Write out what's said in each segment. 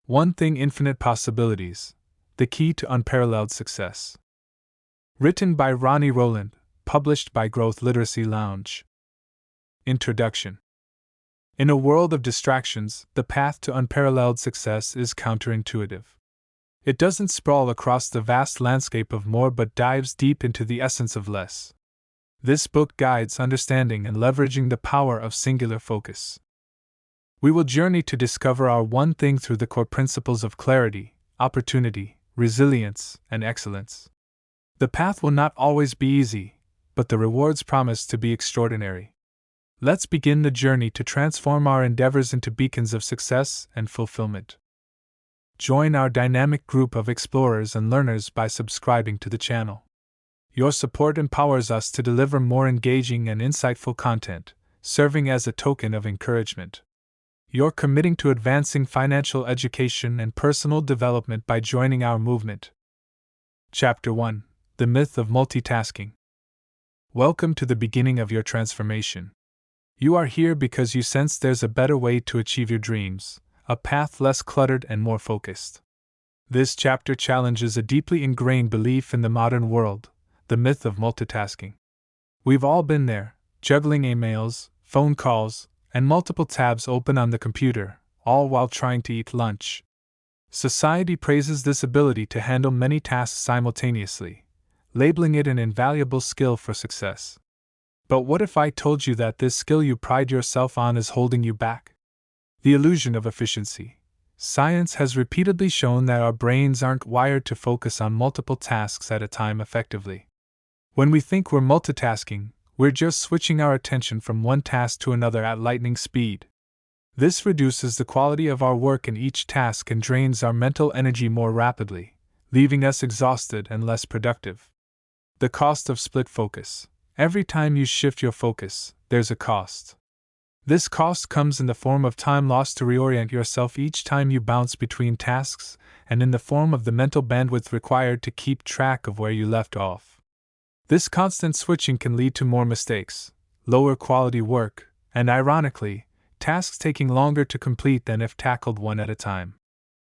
One Thing, Infinite Possibilities, The Key to Unparalleled Success. Written by Ronnie Rowland, published by Growth Literacy Lounge. Introduction. In a world of distractions, the path to unparalleled success is counterintuitive. It doesn't sprawl across the vast landscape of more but dives deep into the essence of less. This book guides understanding and leveraging the power of singular focus. We will journey to discover our one thing through the core principles of clarity, opportunity, resilience, and excellence. The path will not always be easy, but the rewards promise to be extraordinary. Let's begin the journey to transform our endeavors into beacons of success and fulfillment. Join our dynamic group of explorers and learners by subscribing to the channel. Your support empowers us to deliver more engaging and insightful content, serving as a token of encouragement. You're committing to advancing financial education and personal development by joining our movement. Chapter 1: The Myth of Multitasking. Welcome to the beginning of your transformation. You are here because you sense there's a better way to achieve your dreams, a path less cluttered and more focused. This chapter challenges a deeply ingrained belief in the modern world, the myth of multitasking. We've all been there, juggling emails, phone calls, and multiple tabs open on the computer, all while trying to eat lunch. Society praises this ability to handle many tasks simultaneously, labeling it an invaluable skill for success. But what if I told you that this skill you pride yourself on is holding you back? The illusion of efficiency. Science has repeatedly shown that our brains aren't wired to focus on multiple tasks at a time effectively. When we think we're multitasking, we're just switching our attention from one task to another at lightning speed. This reduces the quality of our work in each task and drains our mental energy more rapidly, leaving us exhausted and less productive. The cost of split focus. Every time you shift your focus, there's a cost. This cost comes in the form of time lost to reorient yourself each time you bounce between tasks, and in the form of the mental bandwidth required to keep track of where you left off. This constant switching can lead to more mistakes, lower quality work, and ironically, tasks taking longer to complete than if tackled one at a time.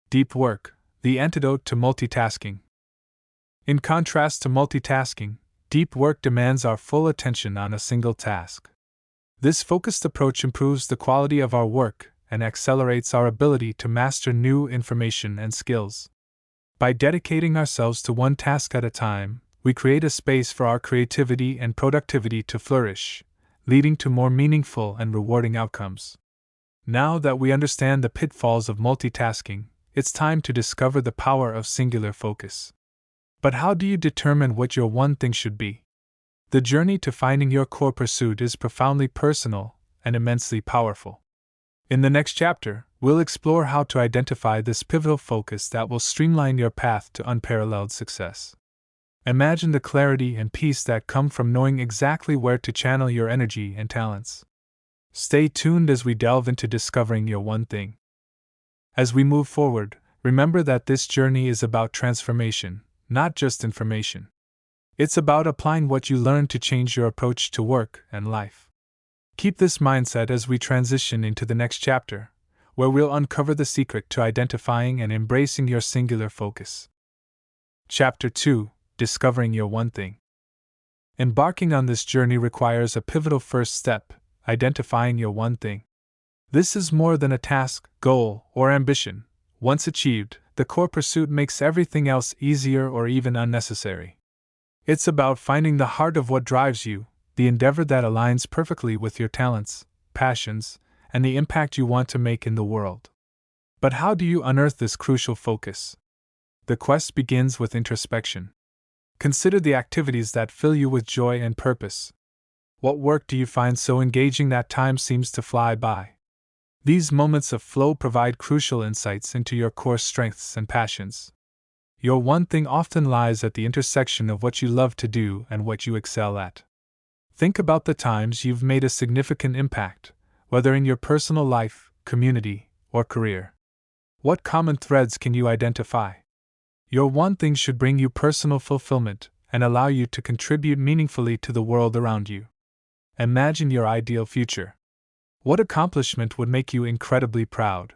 Deep work, the antidote to multitasking. In contrast to multitasking, deep work demands our full attention on a single task. This focused approach improves the quality of our work and accelerates our ability to master new information and skills. By dedicating ourselves to one task at a time, we create a space for our creativity and productivity to flourish, leading to more meaningful and rewarding outcomes. Now that we understand the pitfalls of multitasking, it's time to discover the power of singular focus. But how do you determine what your one thing should be? The journey to finding your core pursuit is profoundly personal and immensely powerful. In the next chapter, we'll explore how to identify this pivotal focus that will streamline your path to unparalleled success. Imagine the clarity and peace that come from knowing exactly where to channel your energy and talents. Stay tuned as we delve into discovering your one thing. As we move forward, remember that this journey is about transformation, not just information. It's about applying what you learn to change your approach to work and life. Keep this mindset as we transition into the next chapter, where we'll uncover the secret to identifying and embracing your singular focus. Chapter 2: Discovering Your One Thing. Embarking on this journey requires a pivotal first step: identifying your one thing. This is more than a task, goal, or ambition. Once achieved, the core pursuit makes everything else easier or even unnecessary. It's about finding the heart of what drives you, the endeavor that aligns perfectly with your talents, passions, and the impact you want to make in the world. But how do you unearth this crucial focus? The quest begins with introspection. Consider the activities that fill you with joy and purpose. What work do you find so engaging that time seems to fly by? These moments of flow provide crucial insights into your core strengths and passions. Your one thing often lies at the intersection of what you love to do and what you excel at. Think about the times you've made a significant impact, whether in your personal life, community, or career. What common threads can you identify? Your one thing should bring you personal fulfillment and allow you to contribute meaningfully to the world around you. Imagine your ideal future. What accomplishment would make you incredibly proud?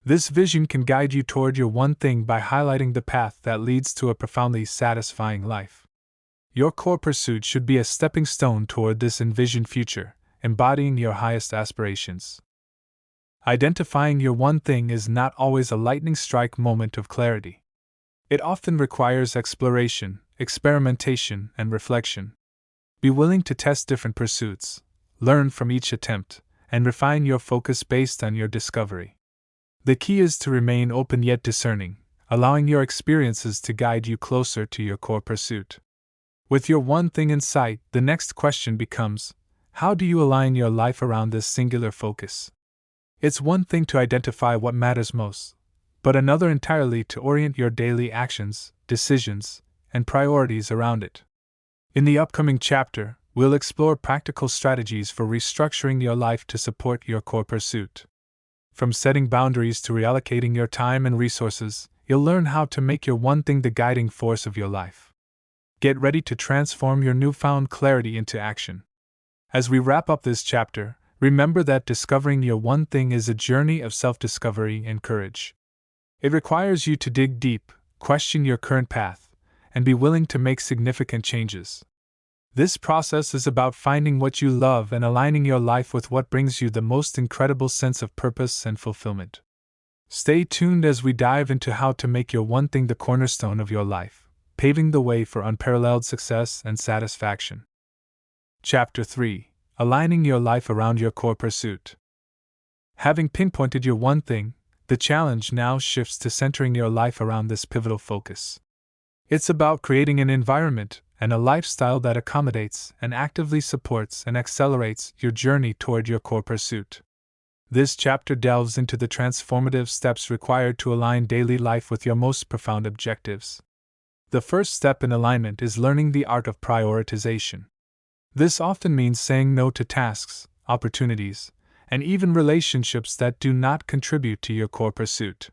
This vision can guide you toward your one thing by highlighting the path that leads to a profoundly satisfying life. Your core pursuit should be a stepping stone toward this envisioned future, embodying your highest aspirations. Identifying your one thing is not always a lightning strike moment of clarity. It often requires exploration, experimentation, and reflection. Be willing to test different pursuits, learn from each attempt, and refine your focus based on your discovery. The key is to remain open yet discerning, allowing your experiences to guide you closer to your core pursuit. With your one thing in sight, the next question becomes, how do you align your life around this singular focus? It's one thing to identify what matters most, but another entirely to orient your daily actions, decisions, and priorities around it. In the upcoming chapter, we'll explore practical strategies for restructuring your life to support your core pursuit. From setting boundaries to reallocating your time and resources, you'll learn how to make your one thing the guiding force of your life. Get ready to transform your newfound clarity into action. As we wrap up this chapter, remember that discovering your one thing is a journey of self-discovery and courage. It requires you to dig deep, question your current path, and be willing to make significant changes. This process is about finding what you love and aligning your life with what brings you the most incredible sense of purpose and fulfillment. Stay tuned as we dive into how to make your one thing the cornerstone of your life, paving the way for unparalleled success and satisfaction. Chapter 3: Aligning your life around your core pursuit. Having pinpointed your one thing, the challenge now shifts to centering your life around this pivotal focus. It's about creating an environment and a lifestyle that accommodates and actively supports and accelerates your journey toward your core pursuit. This chapter delves into the transformative steps required to align daily life with your most profound objectives. The first step in alignment is learning the art of prioritization. This often means saying no to tasks, opportunities, and even relationships that do not contribute to your core pursuit.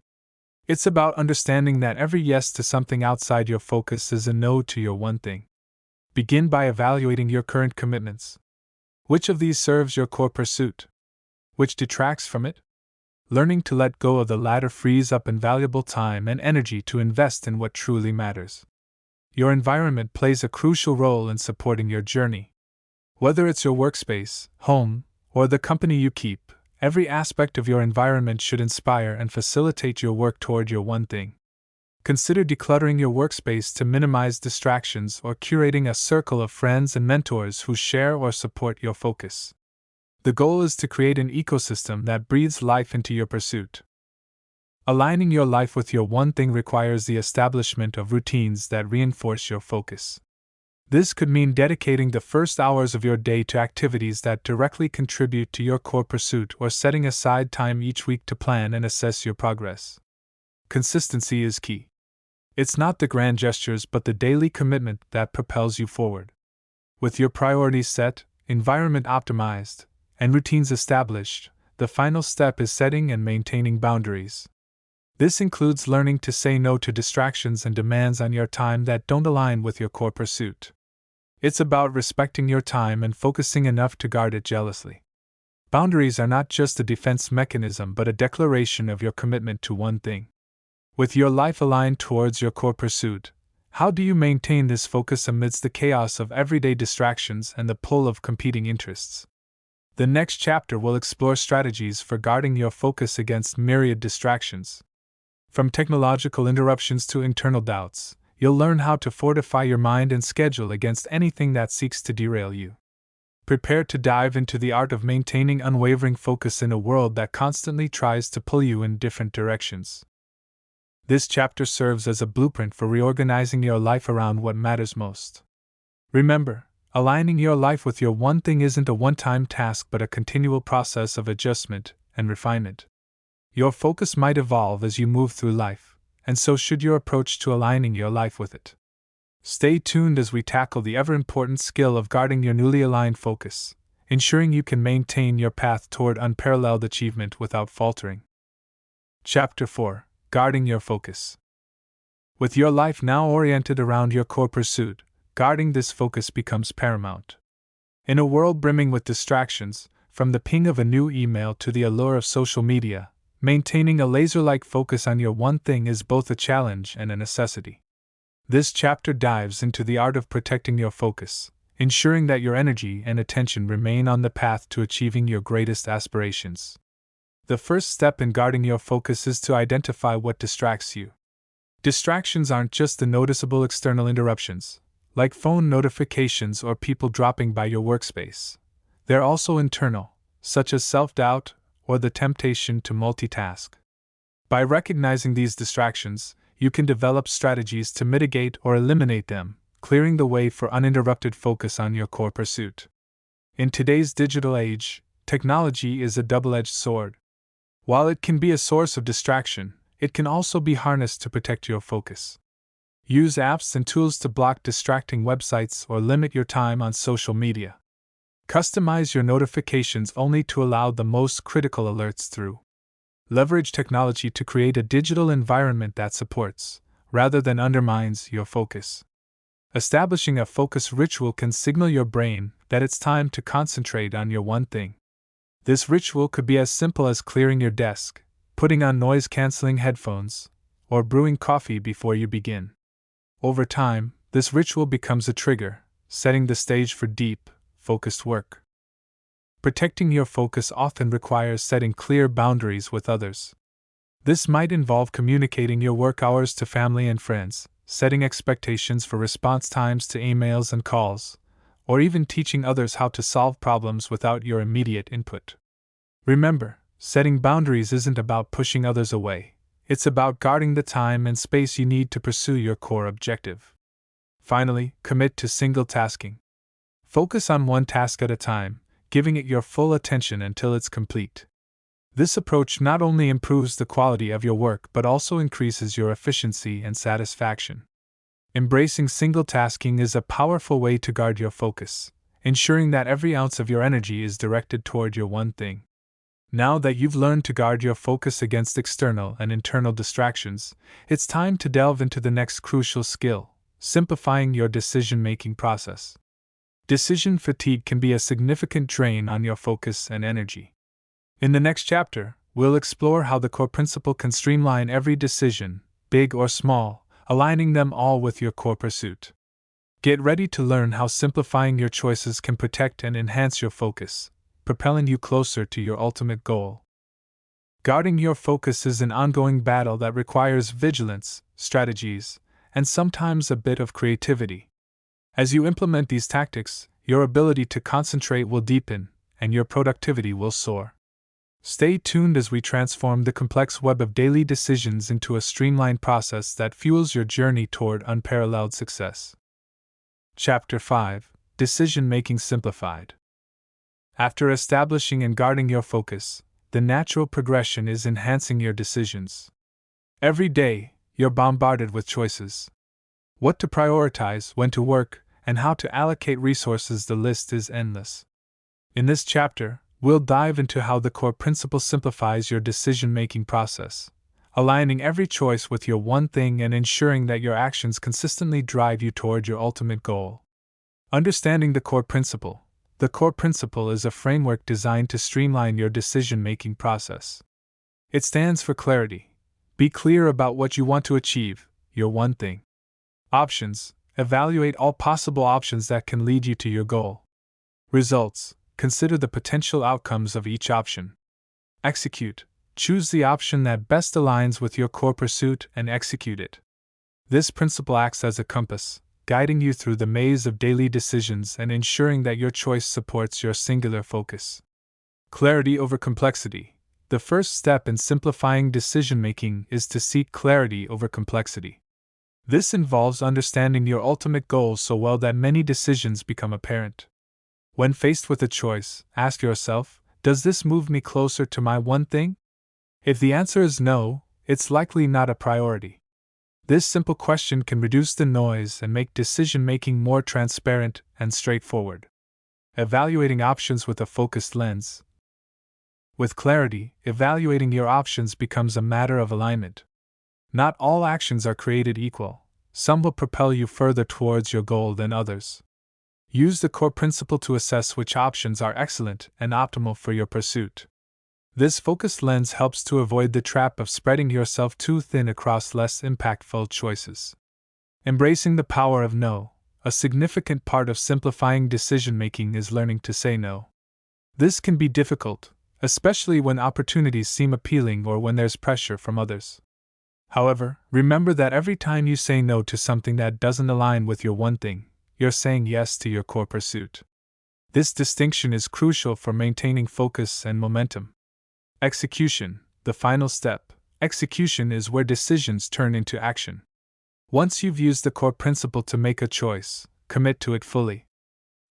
It's about understanding that every yes to something outside your focus is a no to your one thing. Begin by evaluating your current commitments. Which of these serves your core pursuit? Which detracts from it? Learning to let go of the latter frees up invaluable time and energy to invest in what truly matters. Your environment plays a crucial role in supporting your journey. Whether it's your workspace, home, or the company you keep, every aspect of your environment should inspire and facilitate your work toward your one thing. Consider decluttering your workspace to minimize distractions or curating a circle of friends and mentors who share or support your focus. The goal is to create an ecosystem that breathes life into your pursuit. Aligning your life with your one thing requires the establishment of routines that reinforce your focus. This could mean dedicating the first hours of your day to activities that directly contribute to your core pursuit or setting aside time each week to plan and assess your progress. Consistency is key. It's not the grand gestures but the daily commitment that propels you forward. With your priorities set, environment optimized, and routines established, the final step is setting and maintaining boundaries. This includes learning to say no to distractions and demands on your time that don't align with your core pursuit. It's about respecting your time and focusing enough to guard it jealously. Boundaries are not just a defense mechanism but a declaration of your commitment to one thing. With your life aligned towards your core pursuit, how do you maintain this focus amidst the chaos of everyday distractions and the pull of competing interests? The next chapter will explore strategies for guarding your focus against myriad distractions. From technological interruptions to internal doubts, you'll learn how to fortify your mind and schedule against anything that seeks to derail you. Prepare to dive into the art of maintaining unwavering focus in a world that constantly tries to pull you in different directions. This chapter serves as a blueprint for reorganizing your life around what matters most. Remember, aligning your life with your one thing isn't a one-time task but a continual process of adjustment and refinement. Your focus might evolve as you move through life, and so should your approach to aligning your life with it. Stay tuned as we tackle the ever-important skill of guarding your newly aligned focus, ensuring you can maintain your path toward unparalleled achievement without faltering. Chapter 4: Guarding Your Focus. With your life now oriented around your core pursuit, guarding this focus becomes paramount. In a world brimming with distractions, from the ping of a new email to the allure of social media, Maintaining a laser-like focus on your one thing is both a challenge and a necessity. This chapter dives into the art of protecting your focus, ensuring that your energy and attention remain on the path to achieving your greatest aspirations. The first step in guarding your focus is to identify what distracts you. Distractions aren't just the noticeable external interruptions, like phone notifications or people dropping by your workspace. They're also internal, such as self-doubt or the temptation to multitask. By recognizing these distractions, you can develop strategies to mitigate or eliminate them, clearing the way for uninterrupted focus on your core pursuit. In today's digital age, technology is a double-edged sword. While it can be a source of distraction, it can also be harnessed to protect your focus. Use apps and tools to block distracting websites or limit your time on social media. Customize your notifications only to allow the most critical alerts through. Leverage technology to create a digital environment that supports, rather than undermines, your focus. Establishing a focus ritual can signal your brain that it's time to concentrate on your one thing. This ritual could be as simple as clearing your desk, putting on noise-canceling headphones, or brewing coffee before you begin. Over time, this ritual becomes a trigger, setting the stage for deep, focused work. Protecting your focus often requires setting clear boundaries with others. This might involve communicating your work hours to family and friends, setting expectations for response times to emails and calls, or even teaching others how to solve problems without your immediate input. Remember, setting boundaries isn't about pushing others away, it's about guarding the time and space you need to pursue your core objective. Finally, commit to single tasking. Focus on one task at a time, giving it your full attention until it's complete. This approach not only improves the quality of your work but also increases your efficiency and satisfaction. Embracing single tasking is a powerful way to guard your focus, ensuring that every ounce of your energy is directed toward your one thing. Now that you've learned to guard your focus against external and internal distractions, it's time to delve into the next crucial skill: simplifying your decision-making process. Decision fatigue can be a significant drain on your focus and energy. In the next chapter, we'll explore how the core principle can streamline every decision, big or small, aligning them all with your core pursuit. Get ready to learn how simplifying your choices can protect and enhance your focus, propelling you closer to your ultimate goal. Guarding your focus is an ongoing battle that requires vigilance, strategies, and sometimes a bit of creativity. As you implement these tactics, your ability to concentrate will deepen, and your productivity will soar. Stay tuned as we transform the complex web of daily decisions into a streamlined process that fuels your journey toward unparalleled success. Chapter 5: Decision-Making Simplified. After establishing and guarding your focus, the natural progression is enhancing your decisions. Every day, you're bombarded with choices. What to prioritize, when to work, and how to allocate resources. The list is endless. In this chapter, we'll dive into how the core principle simplifies your decision-making process, aligning every choice with your one thing and ensuring that your actions consistently drive you toward your ultimate goal. Understanding the core principle. The core principle is a framework designed to streamline your decision-making process. It stands for clarity. Be clear about what you want to achieve, your one thing. Options. Evaluate all possible options that can lead you to your goal. Results. Consider the potential outcomes of each option. Execute. Choose the option that best aligns with your core pursuit and execute it. This principle acts as a compass, guiding you through the maze of daily decisions and ensuring that your choice supports your singular focus. Clarity over complexity. The first step in simplifying decision-making is to seek clarity over complexity. This involves understanding your ultimate goals so well that many decisions become apparent. When faced with a choice, ask yourself, does this move me closer to my one thing? If the answer is no, it's likely not a priority. This simple question can reduce the noise and make decision-making more transparent and straightforward. Evaluating options with a focused lens. With clarity, evaluating your options becomes a matter of alignment. Not all actions are created equal. Some will propel you further towards your goal than others. Use the core principle to assess which options are excellent and optimal for your pursuit. This focused lens helps to avoid the trap of spreading yourself too thin across less impactful choices. Embracing the power of no. A significant part of simplifying decision-making is learning to say no. This can be difficult, especially when opportunities seem appealing or when there's pressure from others. However, remember that every time you say no to something that doesn't align with your one thing, you're saying yes to your core pursuit. This distinction is crucial for maintaining focus and momentum. Execution, the final step. Execution is where decisions turn into action. Once you've used the core principle to make a choice, commit to it fully.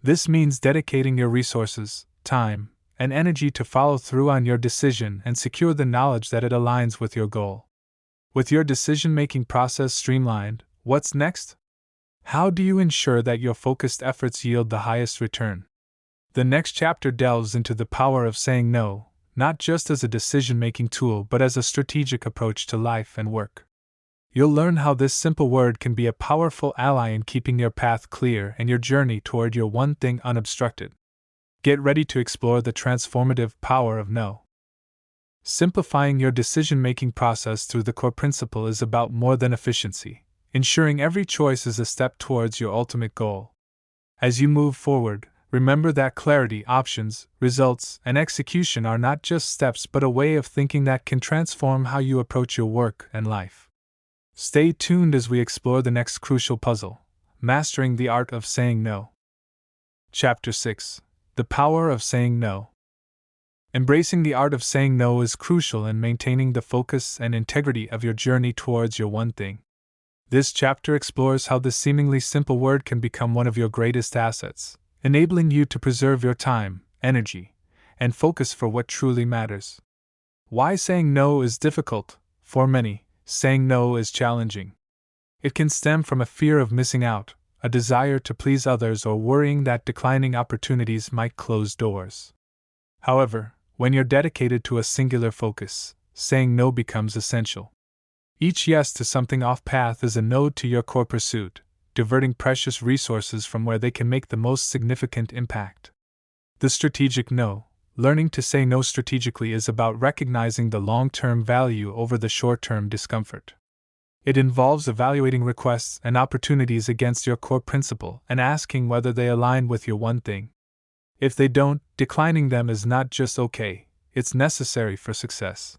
This means dedicating your resources, time, and energy to follow through on your decision and secure the knowledge that it aligns with your goal. With your decision-making process streamlined, what's next? How do you ensure that your focused efforts yield the highest return? The next chapter delves into the power of saying no, not just as a decision-making tool but as a strategic approach to life and work. You'll learn how this simple word can be a powerful ally in keeping your path clear and your journey toward your one thing unobstructed. Get ready to explore the transformative power of no. Simplifying your decision-making process through the core principle is about more than efficiency, ensuring every choice is a step towards your ultimate goal. As you move forward, remember that clarity, options, results, and execution are not just steps but a way of thinking that can transform how you approach your work and life. Stay tuned as we explore the next crucial puzzle, mastering the art of saying no. Chapter 6: The Power of Saying No. Embracing the art of saying no is crucial in maintaining the focus and integrity of your journey towards your one thing. This chapter explores how this seemingly simple word can become one of your greatest assets, enabling you to preserve your time, energy, and focus for what truly matters. Why saying no is difficult? For many, saying no is challenging. It can stem from a fear of missing out, a desire to please others, or worrying that declining opportunities might close doors. However, when you're dedicated to a singular focus, saying no becomes essential. Each yes to something off-path is a no to your core pursuit, diverting precious resources from where they can make the most significant impact. The strategic no. Learning to say no strategically is about recognizing the long-term value over the short-term discomfort. It involves evaluating requests and opportunities against your core principle and asking whether they align with your one thing. If they don't, declining them is not just okay, it's necessary for success.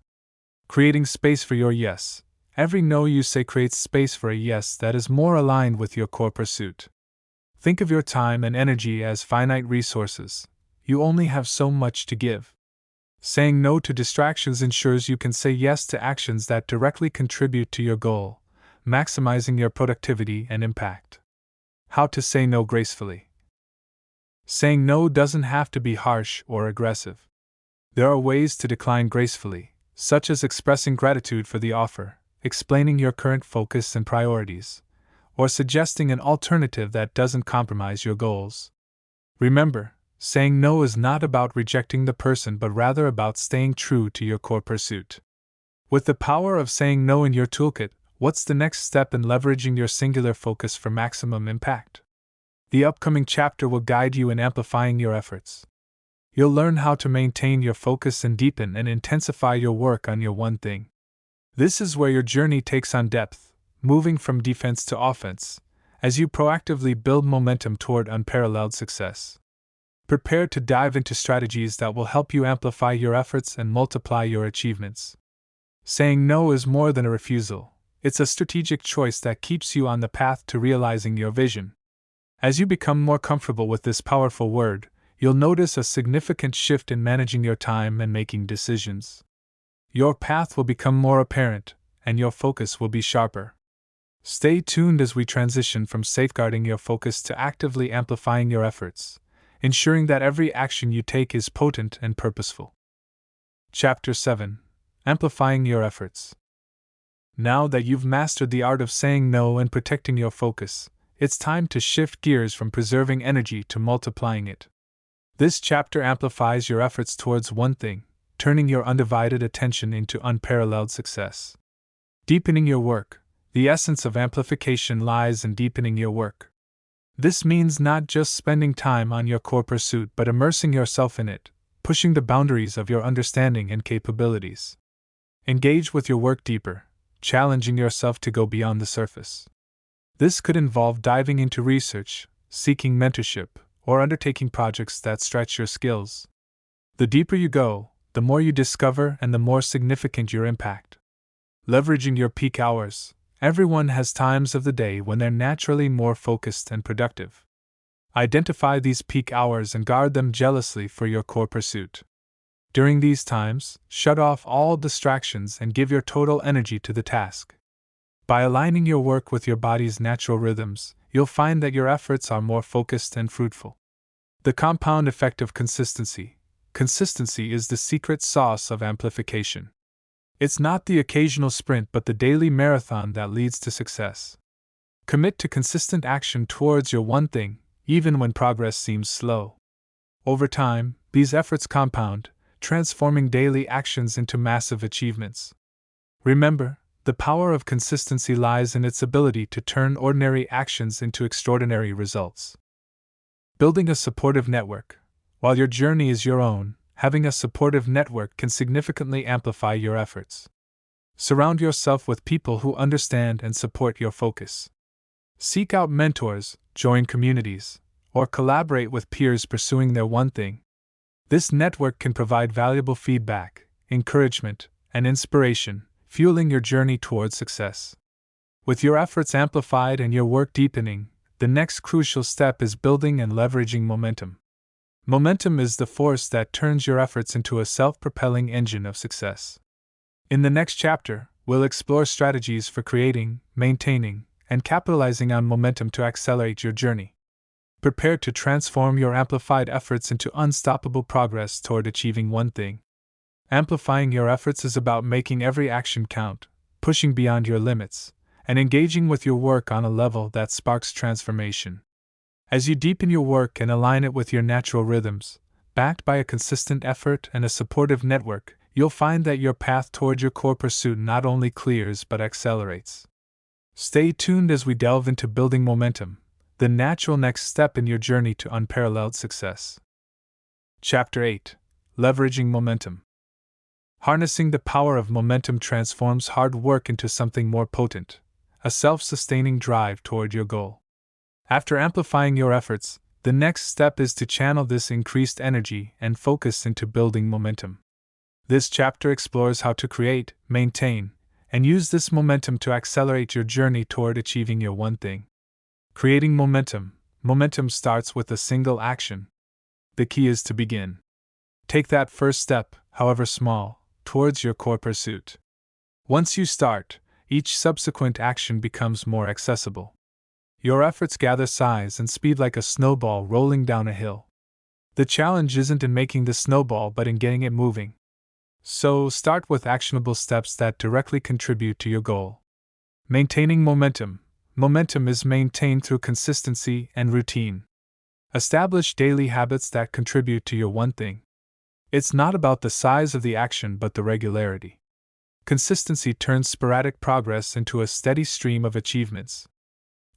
Creating space for your yes. Every no you say creates space for a yes that is more aligned with your core pursuit. Think of your time and energy as finite resources. You only have so much to give. Saying no to distractions ensures you can say yes to actions that directly contribute to your goal, maximizing your productivity and impact. How to say no gracefully. Saying no doesn't have to be harsh or aggressive. There are ways to decline gracefully, such as expressing gratitude for the offer, explaining your current focus and priorities, or suggesting an alternative that doesn't compromise your goals. Remember, saying no is not about rejecting the person but rather about staying true to your core pursuit. With the power of saying no in your toolkit, what's the next step in leveraging your singular focus for maximum impact? The upcoming chapter will guide you in amplifying your efforts. You'll learn how to maintain your focus and deepen and intensify your work on your one thing. This is where your journey takes on depth, moving from defense to offense, as you proactively build momentum toward unparalleled success. Prepare to dive into strategies that will help you amplify your efforts and multiply your achievements. Saying no is more than a refusal, it's a strategic choice that keeps you on the path to realizing your vision. As you become more comfortable with this powerful word, you'll notice a significant shift in managing your time and making decisions. Your path will become more apparent, and your focus will be sharper. Stay tuned as we transition from safeguarding your focus to actively amplifying your efforts, ensuring that every action you take is potent and purposeful. Chapter 7: Amplifying Your Efforts. Now that you've mastered the art of saying no and protecting your focus, it's time to shift gears from preserving energy to multiplying it. This chapter amplifies your efforts towards one thing, turning your undivided attention into unparalleled success. Deepening your work. The essence of amplification lies in deepening your work. This means not just spending time on your core pursuit but immersing yourself in it, pushing the boundaries of your understanding and capabilities. Engage with your work deeper, challenging yourself to go beyond the surface. This could involve diving into research, seeking mentorship, or undertaking projects that stretch your skills. The deeper you go, the more you discover and the more significant your impact. Leveraging your peak hours. Everyone has times of the day when they're naturally more focused and productive. Identify these peak hours and guard them jealously for your core pursuit. During these times, shut off all distractions and give your total energy to the task. By aligning your work with your body's natural rhythms, you'll find that your efforts are more focused and fruitful. The compound effect of consistency. Consistency is the secret sauce of amplification. It's not the occasional sprint but the daily marathon that leads to success. Commit to consistent action towards your one thing, even when progress seems slow. Over time, these efforts compound, transforming daily actions into massive achievements. Remember, the power of consistency lies in its ability to turn ordinary actions into extraordinary results. Building a supportive network. While your journey is your own, having a supportive network can significantly amplify your efforts. Surround yourself with people who understand and support your focus. Seek out mentors, join communities, or collaborate with peers pursuing their one thing. This network can provide valuable feedback, encouragement, and inspiration, fueling your journey towards success. With your efforts amplified and your work deepening, the next crucial step is building and leveraging momentum. Momentum is the force that turns your efforts into a self-propelling engine of success. In the next chapter, we'll explore strategies for creating, maintaining, and capitalizing on momentum to accelerate your journey. Prepare to transform your amplified efforts into unstoppable progress toward achieving one thing. Amplifying your efforts is about making every action count, pushing beyond your limits, and engaging with your work on a level that sparks transformation. As you deepen your work and align it with your natural rhythms, backed by a consistent effort and a supportive network, you'll find that your path toward your core pursuit not only clears but accelerates. Stay tuned as we delve into building momentum, the natural next step in your journey to unparalleled success. Chapter 8: Leveraging Momentum. Harnessing the power of momentum transforms hard work into something more potent, a self-sustaining drive toward your goal. After amplifying your efforts, the next step is to channel this increased energy and focus into building momentum. This chapter explores how to create, maintain, and use this momentum to accelerate your journey toward achieving your one thing. Creating momentum. Momentum starts with a single action. The key is to begin. Take that first step, however small, towards your core pursuit. Once you start, each subsequent action becomes more accessible. Your efforts gather size and speed like a snowball rolling down a hill. The challenge isn't in making the snowball but in getting it moving. So, start with actionable steps that directly contribute to your goal. Maintaining momentum. Momentum is maintained through consistency and routine. Establish daily habits that contribute to your one thing. It's not about the size of the action but the regularity. Consistency turns sporadic progress into a steady stream of achievements.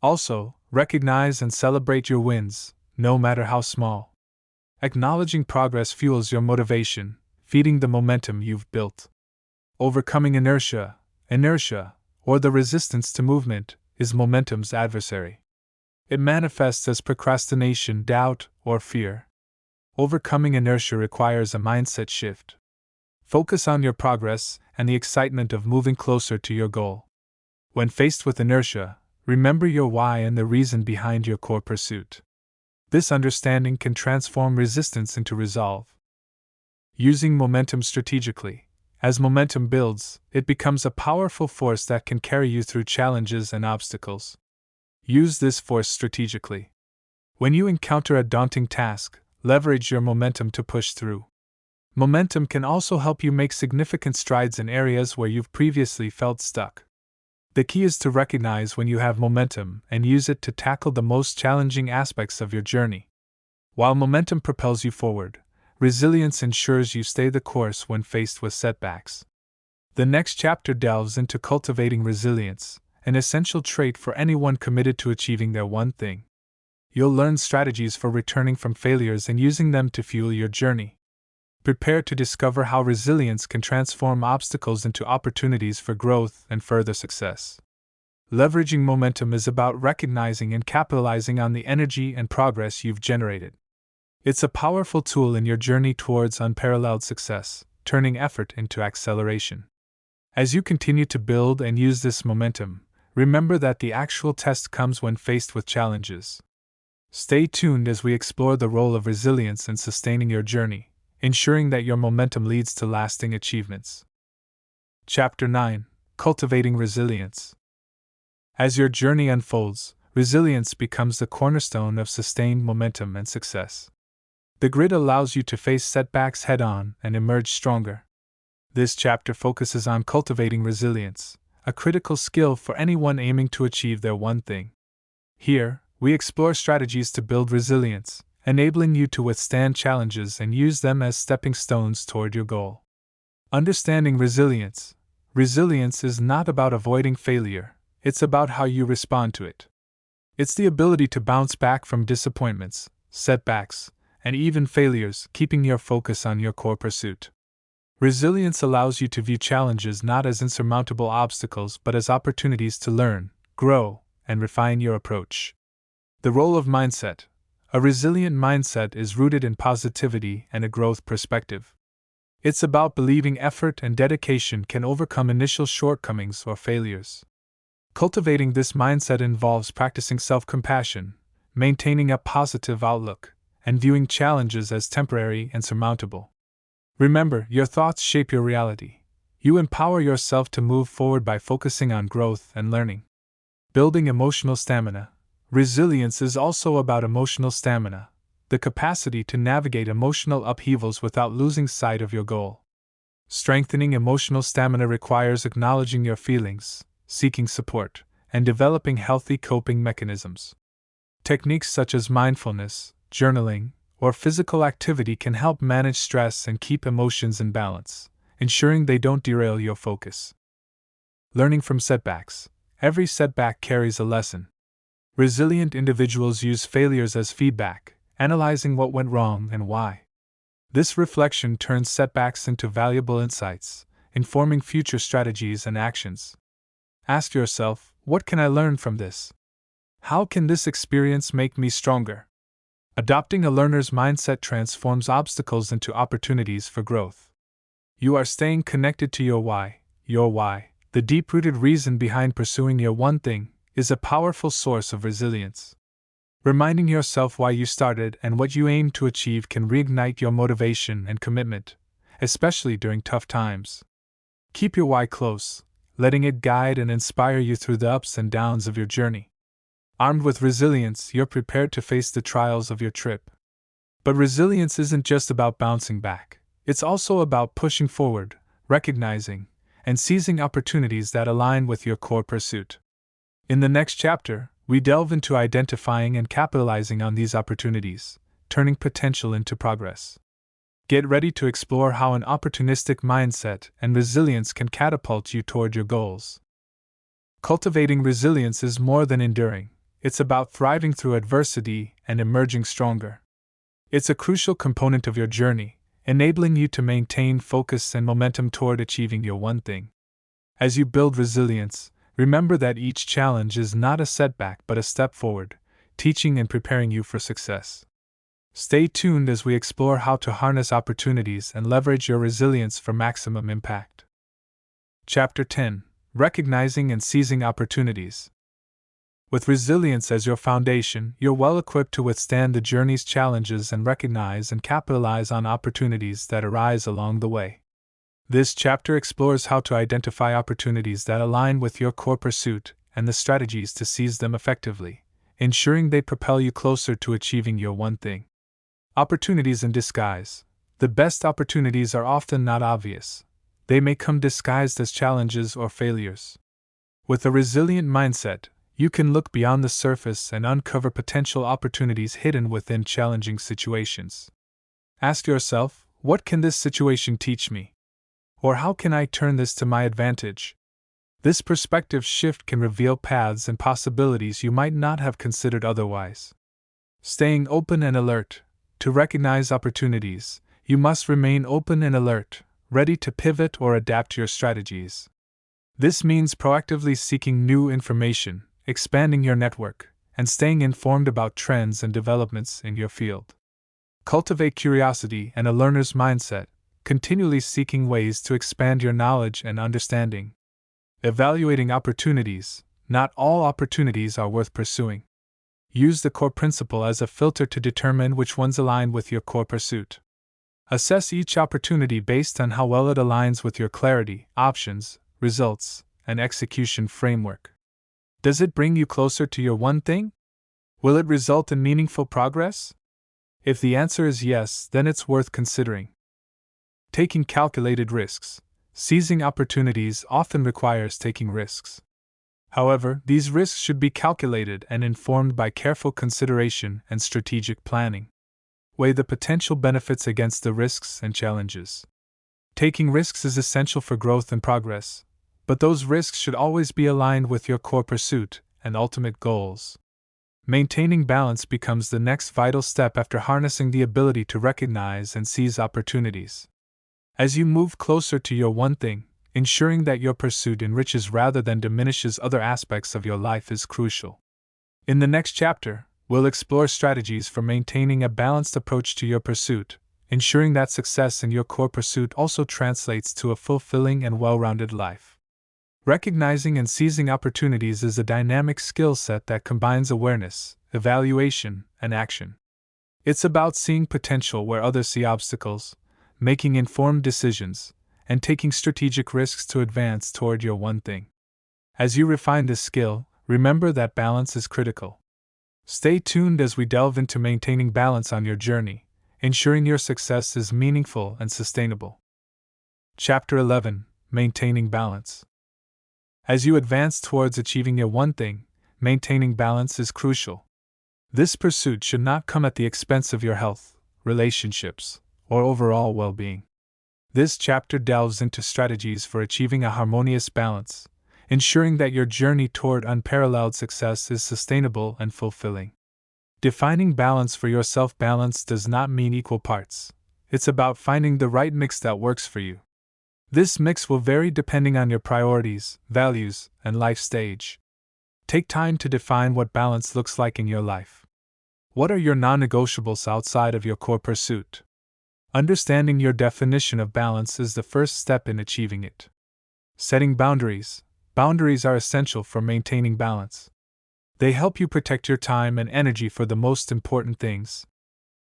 Also, recognize and celebrate your wins, no matter how small. Acknowledging progress fuels your motivation, feeding the momentum you've built. Overcoming inertia, or the resistance to movement, is momentum's adversary. It manifests as procrastination, doubt, or fear. Overcoming inertia requires a mindset shift. Focus on your progress and the excitement of moving closer to your goal. When faced with inertia, remember your why and the reason behind your core pursuit. This understanding can transform resistance into resolve. Using momentum strategically. As momentum builds, it becomes a powerful force that can carry you through challenges and obstacles. Use this force strategically. When you encounter a daunting task, leverage your momentum to push through. Momentum can also help you make significant strides in areas where you've previously felt stuck. The key is to recognize when you have momentum and use it to tackle the most challenging aspects of your journey. While momentum propels you forward, resilience ensures you stay the course when faced with setbacks. The next chapter delves into cultivating resilience, an essential trait for anyone committed to achieving their one thing. You'll learn strategies for returning from failures and using them to fuel your journey. Prepare to discover how resilience can transform obstacles into opportunities for growth and further success. Leveraging momentum is about recognizing and capitalizing on the energy and progress you've generated. It's a powerful tool in your journey towards unparalleled success, turning effort into acceleration. As you continue to build and use this momentum, remember that the actual test comes when faced with challenges. Stay tuned as we explore the role of resilience in sustaining your journey, ensuring that your momentum leads to lasting achievements. Chapter 9: Cultivating Resilience. As your journey unfolds, resilience becomes the cornerstone of sustained momentum and success. The grit allows you to face setbacks head-on and emerge stronger. This chapter focuses on cultivating resilience, a critical skill for anyone aiming to achieve their one thing. Here, we explore strategies to build resilience, enabling you to withstand challenges and use them as stepping stones toward your goal. Understanding resilience. Resilience is not about avoiding failure, it's about how you respond to it. It's the ability to bounce back from disappointments, setbacks, and even failures, keeping your focus on your core pursuit. Resilience allows you to view challenges not as insurmountable obstacles but as opportunities to learn, grow, and refine your approach. The role of mindset. A resilient mindset is rooted in positivity and a growth perspective. It's about believing effort and dedication can overcome initial shortcomings or failures. Cultivating this mindset involves practicing self-compassion, maintaining a positive outlook, and viewing challenges as temporary and surmountable. Remember, your thoughts shape your reality. You empower yourself to move forward by focusing on growth and learning. Building emotional stamina. Resilience is also about emotional stamina, the capacity to navigate emotional upheavals without losing sight of your goal. Strengthening emotional stamina requires acknowledging your feelings, seeking support, and developing healthy coping mechanisms. Techniques such as mindfulness, journaling, or physical activity can help manage stress and keep emotions in balance, ensuring they don't derail your focus. Learning from setbacks. Every setback carries a lesson. Resilient individuals use failures as feedback, analyzing what went wrong and why. This reflection turns setbacks into valuable insights, informing future strategies and actions. Ask yourself, what can I learn from this? How can this experience make me stronger? Adopting a learner's mindset transforms obstacles into opportunities for growth. You are staying connected to your why, the deep-rooted reason behind pursuing your one thing, is a powerful source of resilience. Reminding yourself why you started and what you aim to achieve can reignite your motivation and commitment, especially during tough times. Keep your why close, letting it guide and inspire you through the ups and downs of your journey. Armed with resilience, you're prepared to face the trials of your trip. But resilience isn't just about bouncing back, it's also about pushing forward, recognizing, and seizing opportunities that align with your core pursuit. In the next chapter, we delve into identifying and capitalizing on these opportunities, turning potential into progress. Get ready to explore how an opportunistic mindset and resilience can catapult you toward your goals. Cultivating resilience is more than enduring, it's about thriving through adversity and emerging stronger. It's a crucial component of your journey, enabling you to maintain focus and momentum toward achieving your one thing. As you build resilience, remember that each challenge is not a setback but a step forward, teaching and preparing you for success. Stay tuned as we explore how to harness opportunities and leverage your resilience for maximum impact. Chapter 10: Recognizing and Seizing Opportunities. With resilience as your foundation, you're well equipped to withstand the journey's challenges and recognize and capitalize on opportunities that arise along the way. This chapter explores how to identify opportunities that align with your core pursuit and the strategies to seize them effectively, ensuring they propel you closer to achieving your one thing. Opportunities in disguise. The best opportunities are often not obvious. They may come disguised as challenges or failures. With a resilient mindset, you can look beyond the surface and uncover potential opportunities hidden within challenging situations. Ask yourself, what can this situation teach me? Or how can I turn this to my advantage? This perspective shift can reveal paths and possibilities you might not have considered otherwise. Staying open and alert to recognize opportunities, you must remain open and alert, ready to pivot or adapt your strategies. This means proactively seeking new information, expanding your network, and staying informed about trends and developments in your field. Cultivate curiosity and a learner's mindset, continually seeking ways to expand your knowledge and understanding. Evaluating opportunities. Not all opportunities are worth pursuing. Use the core principle as a filter to determine which ones align with your core pursuit. Assess each opportunity based on how well it aligns with your clarity, options, results, and execution framework. Does it bring you closer to your one thing? Will it result in meaningful progress? If the answer is yes, then it's worth considering. Taking calculated risks. Seizing opportunities often requires taking risks. However, these risks should be calculated and informed by careful consideration and strategic planning. Weigh the potential benefits against the risks and challenges. Taking risks is essential for growth and progress, but those risks should always be aligned with your core pursuit and ultimate goals. Maintaining balance becomes the next vital step after harnessing the ability to recognize and seize opportunities. As you move closer to your one thing, ensuring that your pursuit enriches rather than diminishes other aspects of your life is crucial. In the next chapter, we'll explore strategies for maintaining a balanced approach to your pursuit, ensuring that success in your core pursuit also translates to a fulfilling and well-rounded life. Recognizing and seizing opportunities is a dynamic skill set that combines awareness, evaluation, and action. It's about seeing potential where others see obstacles, making informed decisions, and taking strategic risks to advance toward your one thing. As you refine this skill, remember that balance is critical. Stay tuned as we delve into maintaining balance on your journey, ensuring your success is meaningful and sustainable. Chapter 11: Maintaining Balance. As you advance towards achieving your one thing, maintaining balance is crucial. This pursuit should not come at the expense of your health, relationships, or overall well-being. This chapter delves into strategies for achieving a harmonious balance, ensuring that your journey toward unparalleled success is sustainable and fulfilling. Defining balance for yourself. Balance does not mean equal parts. It's about finding the right mix that works for you. This mix will vary depending on your priorities, values, and life stage. Take time to define what balance looks like in your life. What are your non-negotiables outside of your core pursuit? Understanding your definition of balance is the first step in achieving it. Setting boundaries. Boundaries are essential for maintaining balance. They help you protect your time and energy for the most important things.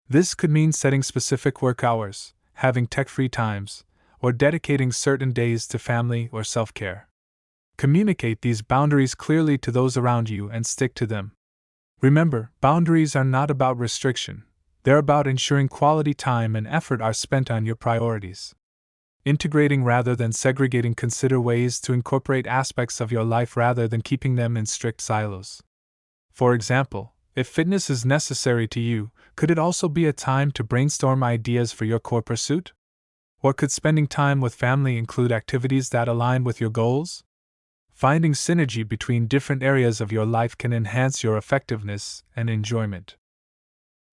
This could mean setting specific work hours, having tech-free times, or dedicating certain days to family or self-care. Communicate these boundaries clearly to those around you and stick to them. Remember, boundaries are not about restriction. They're about ensuring quality time and effort are spent on your priorities. Integrating rather than segregating. Consider ways to incorporate aspects of your life rather than keeping them in strict silos. For example, if fitness is necessary to you, could it also be a time to brainstorm ideas for your core pursuit? Or could spending time with family include activities that align with your goals? Finding synergy between different areas of your life can enhance your effectiveness and enjoyment.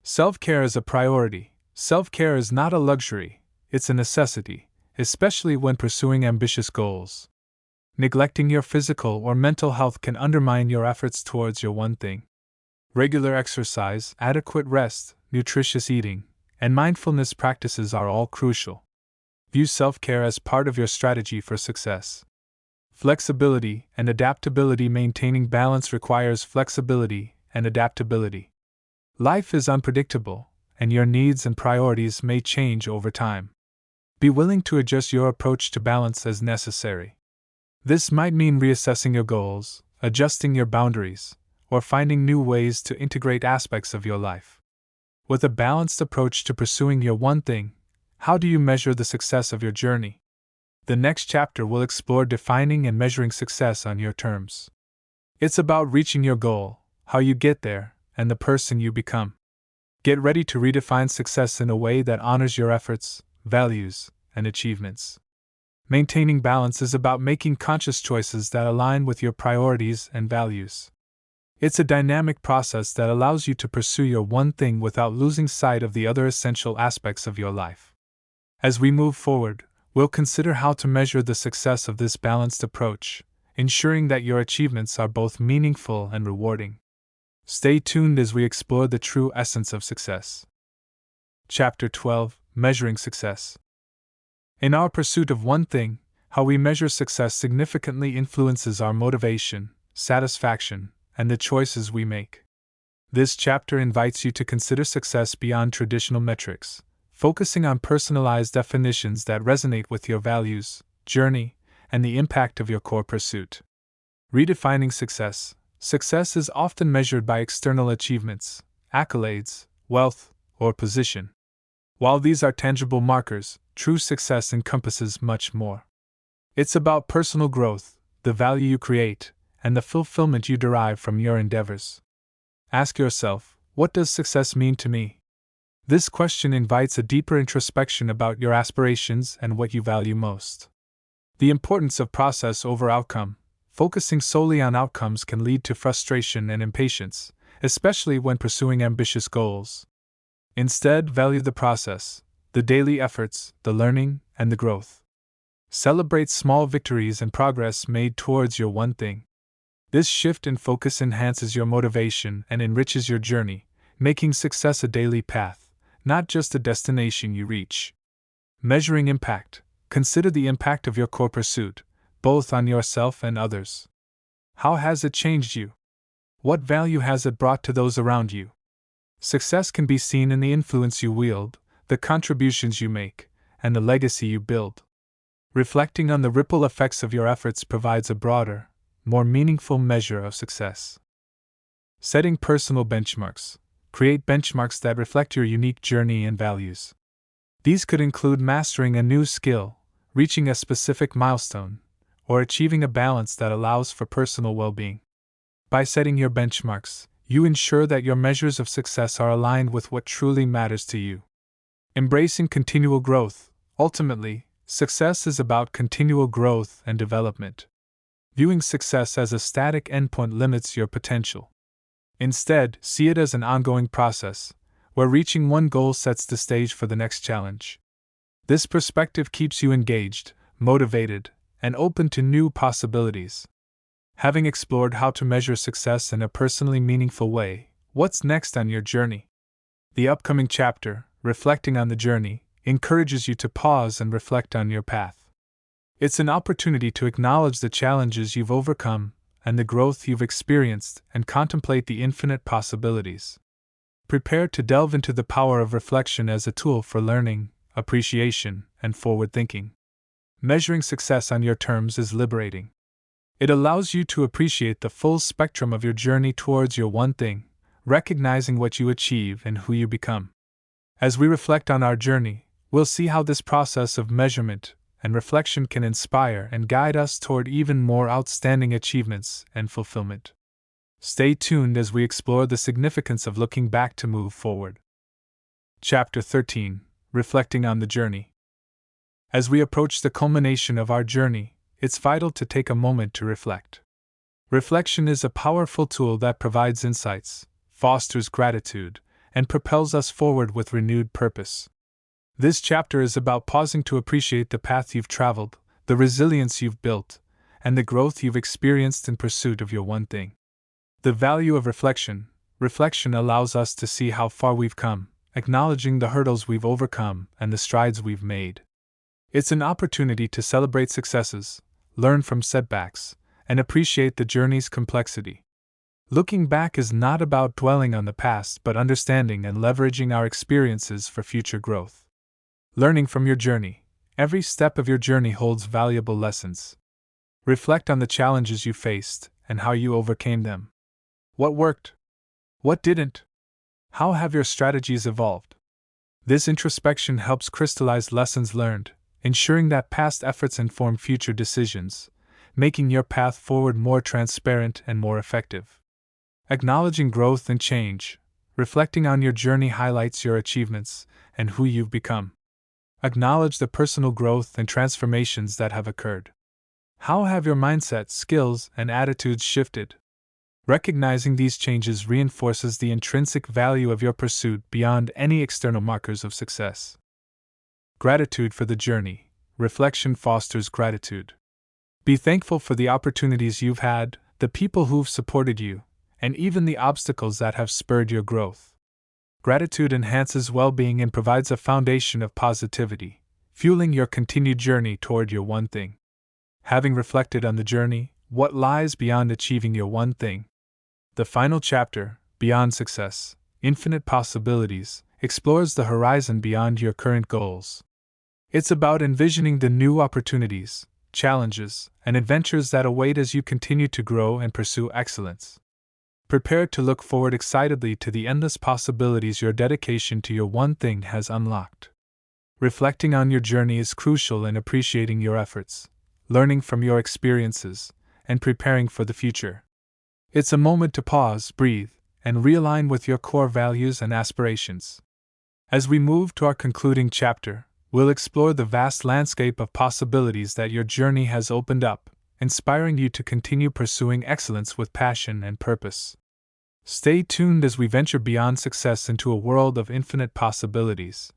Self-care is a priority. Self-care is not a luxury, it's a necessity, especially when pursuing ambitious goals. Neglecting your physical or mental health can undermine your efforts towards your one thing. Regular exercise, adequate rest, nutritious eating, and mindfulness practices are all crucial. View self-care as part of your strategy for success. Flexibility and adaptability. Maintaining balance requires flexibility and adaptability. Life is unpredictable, and your needs and priorities may change over time. Be willing to adjust your approach to balance as necessary. This might mean reassessing your goals, adjusting your boundaries, or finding new ways to integrate aspects of your life. With a balanced approach to pursuing your one thing, how do you measure the success of your journey? The next chapter will explore defining and measuring success on your terms. It's about reaching your goal, how you get there, and the person you become. Get ready to redefine success in a way that honors your efforts, values, and achievements. Maintaining balance is about making conscious choices that align with your priorities and values. It's a dynamic process that allows you to pursue your one thing without losing sight of the other essential aspects of your life. As we move forward, we'll consider how to measure the success of this balanced approach, ensuring that your achievements are both meaningful and rewarding. Stay tuned as we explore the true essence of success. Chapter 12: Measuring Success. In our pursuit of one thing, how we measure success significantly influences our motivation, satisfaction, and the choices we make. This chapter invites you to consider success beyond traditional metrics, focusing on personalized definitions that resonate with your values, journey, and the impact of your core pursuit. Redefining success. Success is often measured by external achievements, accolades, wealth, or position. While these are tangible markers, true success encompasses much more. It's about personal growth, the value you create, and the fulfillment you derive from your endeavors. Ask yourself, what does success mean to me? This question invites a deeper introspection about your aspirations and what you value most. The importance of process over outcome. Focusing solely on outcomes can lead to frustration and impatience, especially when pursuing ambitious goals. Instead, value the process, the daily efforts, the learning, and the growth. Celebrate small victories and progress made towards your one thing. This shift in focus enhances your motivation and enriches your journey, making success a daily path, not just a destination you reach. Measuring impact. Consider the impact of your core pursuit, both on yourself and others. How has it changed you? What value has it brought to those around you? Success can be seen in the influence you wield, the contributions you make, and the legacy you build. Reflecting on the ripple effects of your efforts provides a broader, more meaningful measure of success. Setting personal benchmarks. Create benchmarks that reflect your unique journey and values. These could include mastering a new skill, reaching a specific milestone, or achieving a balance that allows for personal well-being. By setting your benchmarks, you ensure that your measures of success are aligned with what truly matters to you. Embracing continual growth. Ultimately, success is about continual growth and development. Viewing success as a static endpoint limits your potential. Instead, see it as an ongoing process, where reaching one goal sets the stage for the next challenge. This perspective keeps you engaged, motivated, and open to new possibilities. Having explored how to measure success in a personally meaningful way, what's next on your journey? The upcoming chapter, Reflecting on the Journey, encourages you to pause and reflect on your path. It's an opportunity to acknowledge the challenges you've overcome and the growth you've experienced and contemplate the infinite possibilities. Prepare to delve into the power of reflection as a tool for learning, appreciation, and forward thinking. Measuring success on your terms is liberating. It allows you to appreciate the full spectrum of your journey towards your one thing, recognizing what you achieve and who you become. As we reflect on our journey, we'll see how this process of measurement and reflection can inspire and guide us toward even more outstanding achievements and fulfillment. Stay tuned as we explore the significance of looking back to move forward. Chapter 13: Reflecting on the Journey. As we approach the culmination of our journey, it's vital to take a moment to reflect. Reflection is a powerful tool that provides insights, fosters gratitude, and propels us forward with renewed purpose. This chapter is about pausing to appreciate the path you've traveled, the resilience you've built, and the growth you've experienced in pursuit of your one thing. The value of reflection. Reflection allows us to see how far we've come, acknowledging the hurdles we've overcome and the strides we've made. It's an opportunity to celebrate successes, learn from setbacks, and appreciate the journey's complexity. Looking back is not about dwelling on the past but understanding and leveraging our experiences for future growth. Learning from your journey. Every step of your journey holds valuable lessons. Reflect on the challenges you faced and how you overcame them. What worked? What didn't? How have your strategies evolved? This introspection helps crystallize lessons learned, ensuring that past efforts inform future decisions, making your path forward more transparent and more effective. Acknowledging growth and change. Reflecting on your journey highlights your achievements and who you've become. Acknowledge the personal growth and transformations that have occurred. How have your mindset, skills, and attitudes shifted? Recognizing these changes reinforces the intrinsic value of your pursuit beyond any external markers of success. Gratitude for the journey. Reflection fosters gratitude. Be thankful for the opportunities you've had, the people who've supported you, and even the obstacles that have spurred your growth. Gratitude enhances well-being and provides a foundation of positivity, fueling your continued journey toward your one thing. Having reflected on the journey, what lies beyond achieving your one thing? The final chapter, Beyond Success, Infinite Possibilities, explores the horizon beyond your current goals. It's about envisioning the new opportunities, challenges, and adventures that await as you continue to grow and pursue excellence. Prepare to look forward excitedly to the endless possibilities your dedication to your one thing has unlocked. Reflecting on your journey is crucial in appreciating your efforts, learning from your experiences, and preparing for the future. It's a moment to pause, breathe, and realign with your core values and aspirations. As we move to our concluding chapter, we'll explore the vast landscape of possibilities that your journey has opened up, inspiring you to continue pursuing excellence with passion and purpose. Stay tuned as we venture beyond success into a world of infinite possibilities.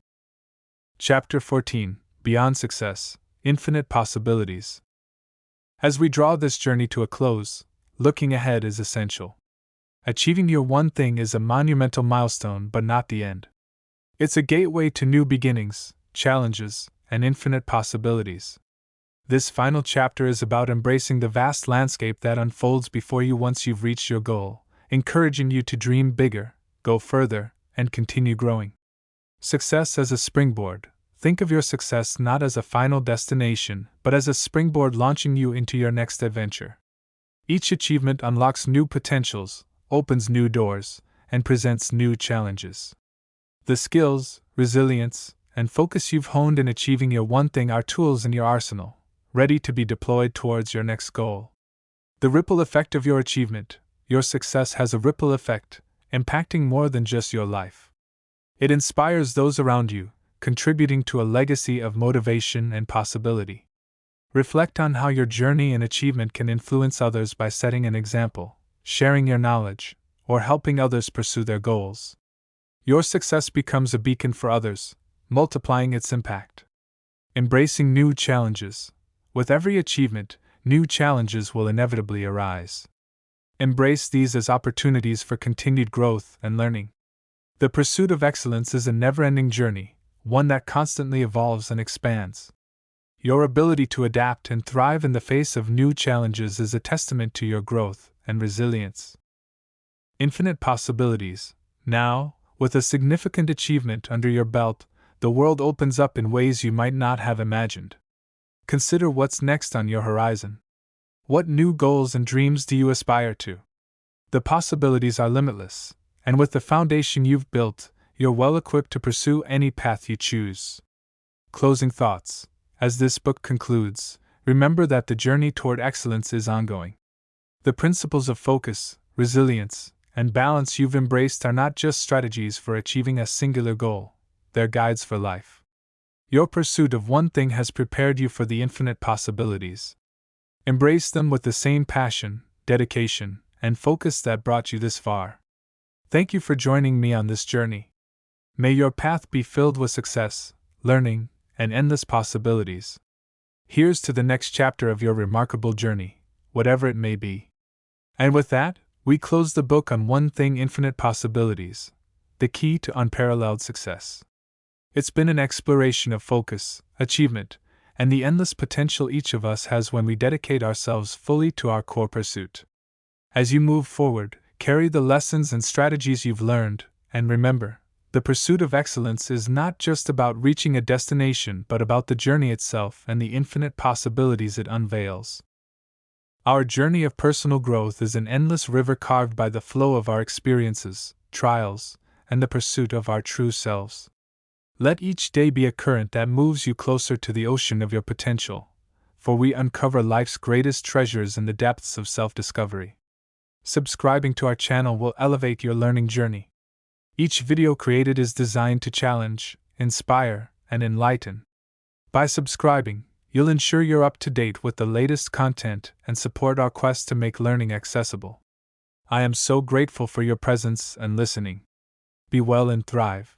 Chapter 14, Beyond Success, Infinite Possibilities. As we draw this journey to a close, looking ahead is essential. Achieving your one thing is a monumental milestone, but not the end. It's a gateway to new beginnings, challenges, and infinite possibilities. This final chapter is about embracing the vast landscape that unfolds before you once you've reached your goal, encouraging you to dream bigger, go further, and continue growing. Success as a springboard. Think of your success not as a final destination, but as a springboard launching you into your next adventure. Each achievement unlocks new potentials, opens new doors, and presents new challenges. The skills, resilience, and focus you've honed in achieving your one thing are tools in your arsenal, ready to be deployed towards your next goal. The ripple effect of your achievement. Your success has a ripple effect, impacting more than just your life. It inspires those around you, contributing to a legacy of motivation and possibility. Reflect on how your journey and achievement can influence others by setting an example, sharing your knowledge, or helping others pursue their goals. Your success becomes a beacon for others, multiplying its impact. Embracing new challenges. With every achievement, new challenges will inevitably arise. Embrace these as opportunities for continued growth and learning. The pursuit of excellence is a never-ending journey, one that constantly evolves and expands. Your ability to adapt and thrive in the face of new challenges is a testament to your growth and resilience. Infinite possibilities. Now, with a significant achievement under your belt, the world opens up in ways you might not have imagined. Consider what's next on your horizon. What new goals and dreams do you aspire to? The possibilities are limitless, and with the foundation you've built, you're well equipped to pursue any path you choose. Closing thoughts. As this book concludes, remember that the journey toward excellence is ongoing. The principles of focus, resilience, and balance you've embraced are not just strategies for achieving a singular goal, they're guides for life. Your pursuit of one thing has prepared you for the infinite possibilities. Embrace them with the same passion, dedication, and focus that brought you this far. Thank you for joining me on this journey. May your path be filled with success, learning, and endless possibilities. Here's to the next chapter of your remarkable journey, whatever it may be. And with that, we close the book on One Thing: Infinite Possibilities, the key to unparalleled success. It's been an exploration of focus, achievement, and the endless potential each of us has when we dedicate ourselves fully to our core pursuit. As you move forward, carry the lessons and strategies you've learned, and remember, the pursuit of excellence is not just about reaching a destination but about the journey itself and the infinite possibilities it unveils. Our journey of personal growth is an endless river carved by the flow of our experiences, trials, and the pursuit of our true selves. Let each day be a current that moves you closer to the ocean of your potential, for we uncover life's greatest treasures in the depths of self-discovery. Subscribing to our channel will elevate your learning journey. Each video created is designed to challenge, inspire, and enlighten. By subscribing, you'll ensure you're up to date with the latest content and support our quest to make learning accessible. I am so grateful for your presence and listening. Be well and thrive.